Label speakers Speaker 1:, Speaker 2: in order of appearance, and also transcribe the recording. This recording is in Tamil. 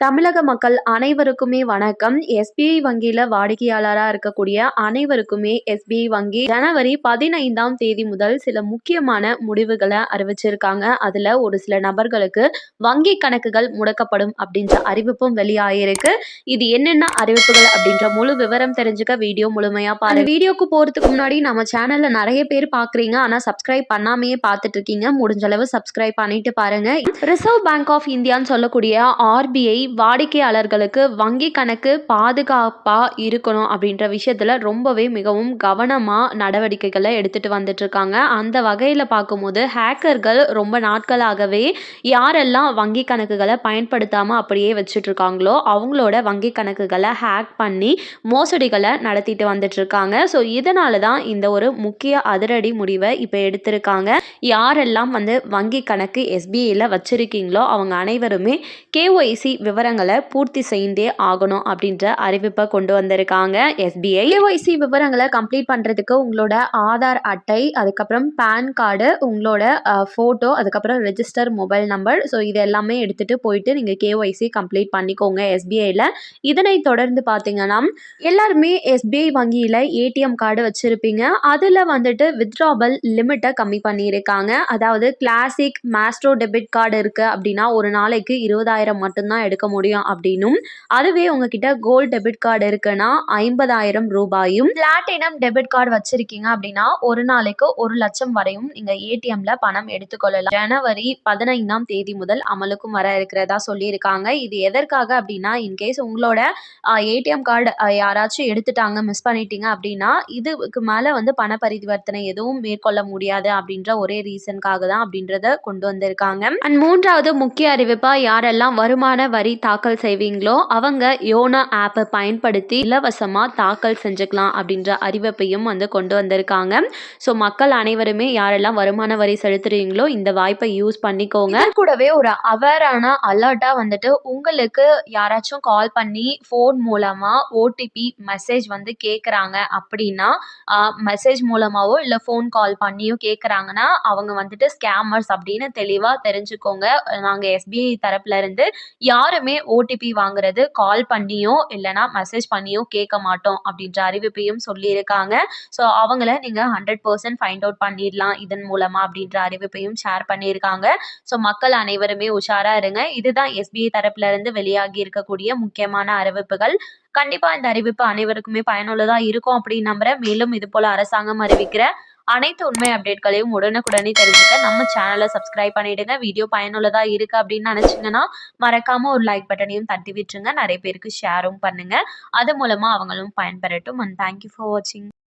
Speaker 1: தமிழக மக்கள் அனைவருக்குமே வணக்கம். எஸ்பிஐ வங்கியில வாடிக்கையாளரா இருக்கக்கூடிய அனைவருக்குமே எஸ்பிஐ வங்கி ஜனவரி 15ஆம் தேதி முதல் சில முக்கியமான முடிவுகளை அறிவிச்சிருக்காங்க. அதுல ஒரு சில நபர்களுக்கு வங்கி கணக்குகள் முடக்கப்படும் அப்படின்ற அறிவிப்பும் வெளியாயிருக்கு. இது என்னென்ன அறிவிப்புகள் அப்படின்ற முழு விவரம் தெரிஞ்சுக்க வீடியோ முழுமையா பாருங்க. வீடியோக்கு போறதுக்கு முன்னாடி நம்ம சேனல்ல நிறைய பேர் பாக்குறீங்க, ஆனா சப்ஸ்கிரைப் பண்ணாமையே பார்த்துட்டு இருக்கீங்க. முடிஞ்ச அளவு சப்ஸ்கிரைப் பண்ணிட்டு பாருங்க. ரிசர்வ் பேங்க் ஆஃப் இந்தியான்னு சொல்லக்கூடிய ஆர்பிஐ வாடிக்கையாளர்களுக்கு வங்கி கணக்கு பாதுகாப்பா இருக்கணும் அப்படின்ற விஷயத்துல ரொம்பவே மிகவும் கவனமா நடவடிக்கைகளை எடுத்துட்டு வந்துட்டு இருக்காங்க. அந்த வகையில பார்க்கும்போது ஹேக்கர்கள் ரொம்ப நாட்களாகவே யாரெல்லாம் வங்கி கணக்குகளை பயன்படுத்தாம அப்படியே வச்சுட்டு இருக்காங்களோ அவங்களோட வங்கி கணக்குகளை ஹேக் பண்ணி மோசடிகளை நடத்திட்டு வந்துட்டு இருக்காங்க. ஸோ இதனால தான் இந்த ஒரு முக்கிய அதிரடி முடிவை இப்போ எடுத்திருக்காங்க. யாரெல்லாம் வங்கி கணக்கு எஸ்பிஐல வச்சிருக்கீங்களோ அவங்க அனைவருமே கேஒய்சி விவரங்களை பூர்த்தி செய்தே ஆகணும் அப்படின்ற அறிவிப்பை கொண்டு வந்திருக்காங்க எஸ்பிஐ. கேஒய்சி விவரங்களை கம்ப்ளீட் பண்றதுக்கு உங்களோட ஆதார் அட்டை, அதுக்கப்புறம் பேன் கார்டு, உங்களோட போட்டோ, அதுக்கப்புறம் ரெஜிஸ்டர் மொபைல் நம்பர், ஸோ இது எல்லாமே எடுத்துட்டு போயிட்டு நீங்க கேஒய்சி கம்ப்ளீட் பண்ணிக்கோங்க எஸ்பிஐல. இதனை தொடர்ந்து பார்த்தீங்கன்னா எல்லாருமே எஸ்பிஐ வங்கியில ஏடிஎம் கார்டு வச்சிருப்பீங்க. அதுல வித்ட்ராவல் லிமிட்டை கம்மி பண்ணியிருக்காங்க. அதாவது கிளாசிக் மாஸ்ட்ரோ டெபிட் கார்டு இருக்கு அப்படின்னா ஒரு நாளைக்கு 20,000 மட்டும்தான் எடுக்க முடியும் அப்படின்னும், அதுவே உங்ககிட்ட கோல்ட் டெபிட் கார்டு இருக்குன்னா 50,000 ரூபாயும், பிளாட்டினம் டெபிட் கார்டு வச்சிருக்கீங்க அப்படின்னா ஒரு நாளைக்கு 1,00,000 வரையும் நீங்க ஏடிஎம்ல பணம் எடுத்துக்கொள்ளலாம். ஜனவரி 15ஆம் தேதி முதல் அமலுக்கும் வர இருக்கிறதா சொல்லியிருக்காங்க. இது எதற்காக அப்படின்னா, இன்கேஸ் உங்களோட ஏடிஎம் கார்டு யாராச்சும் எடுத்துட்டாங்க, மிஸ் பண்ணிட்டீங்க அப்படின்னா இதுக்கு மேல பண பரிவர்த்தனை எதுவும் மேற்கொள்ள முடியாது அப்படின்ற ஒரே ரீசனுக்காக தான் அப்படின்றத கொண்டு வந்திருக்காங்க. அண்ட் மூன்றாவது முக்கிய அறிவிப்பா, யாரெல்லாம் வருமான வரி தாக்கல் செய்வீங்களோ அவங்க யோனோ ஆப்பை பயன்படுத்தி இலவசமா தாக்கல் செஞ்சுக்கலாம் அப்படின்ற அறிவிப்பையும் கொண்டு வந்திருக்காங்க. ஸோ மக்கள் அனைவருமே யாரெல்லாம் வருமான வரி செலுத்துறீங்களோ இந்த வாய்ப்பை யூஸ் பண்ணிக்கோங்க. கூடவே ஒரு அவேரான அலர்ட்டா உங்களுக்கு யாராச்சும் கால் பண்ணி ஃபோன் மூலமா ஓடிபி மெசேஜ் கேட்குறாங்க அப்படின்னா, மெசேஜ் மூலமாவோ இல்லை ஃபோன் கால் பண்ணியோ கேட்குறாங்கன்னா அவங்க ஸ்கேமர்ஸ் அப்படின்னு தெளிவாக தெரிஞ்சுக்கோங்க. நாங்கள் எஸ்பிஐ தரப்புல இருந்து யாருமே ஓடிபி வாங்குறது கால் பண்ணியோ இல்லைனா மெசேஜ் பண்ணியோ கேட்க மாட்டோம் அப்படின்ற அறிவிப்பையும் சொல்லியிருக்காங்க. ஸோ அவங்கள நீங்கள் 100% ஃபைண்ட் அவுட் பண்ணிடலாம் இதன் மூலமா அப்படின்ற அறிவிப்பையும் ஷேர் பண்ணியிருக்காங்க. ஸோ மக்கள் அனைவருமே உஷாரா இருங்க. இதுதான் எஸ்பிஐ தரப்புல இருந்து வெளியாகி இருக்கக்கூடிய முக்கியமான அறிவிப்புகள். கண்டிப்பா இந்த அறிவிப்பு அனைவருக்குமே பயனுள்ளதா இருக்கும் அப்படின்னு நம்புறேன். மேலும் இது போல அரசாங்கம் அறிவிக்கிற அனைத்து உண்மை அப்டேட்களையும் உடனுக்குடனே தெரிஞ்சுக்க நம்ம சேனலை சப்ஸ்கிரைப் பண்ணிடுங்க. வீடியோ பயனுள்ளதா இருக்கு அப்படின்னு நினைச்சீங்கன்னா மறக்காம ஒரு லைக் பட்டனையும் தட்டி விட்டுருங்க. நிறைய பேருக்கு ஷேரும் பண்ணுங்க. அது மூலமா அவங்களும் பயன்பெறட்டும். அண்ட் தேங்க்யூ ஃபார் வாட்சிங்.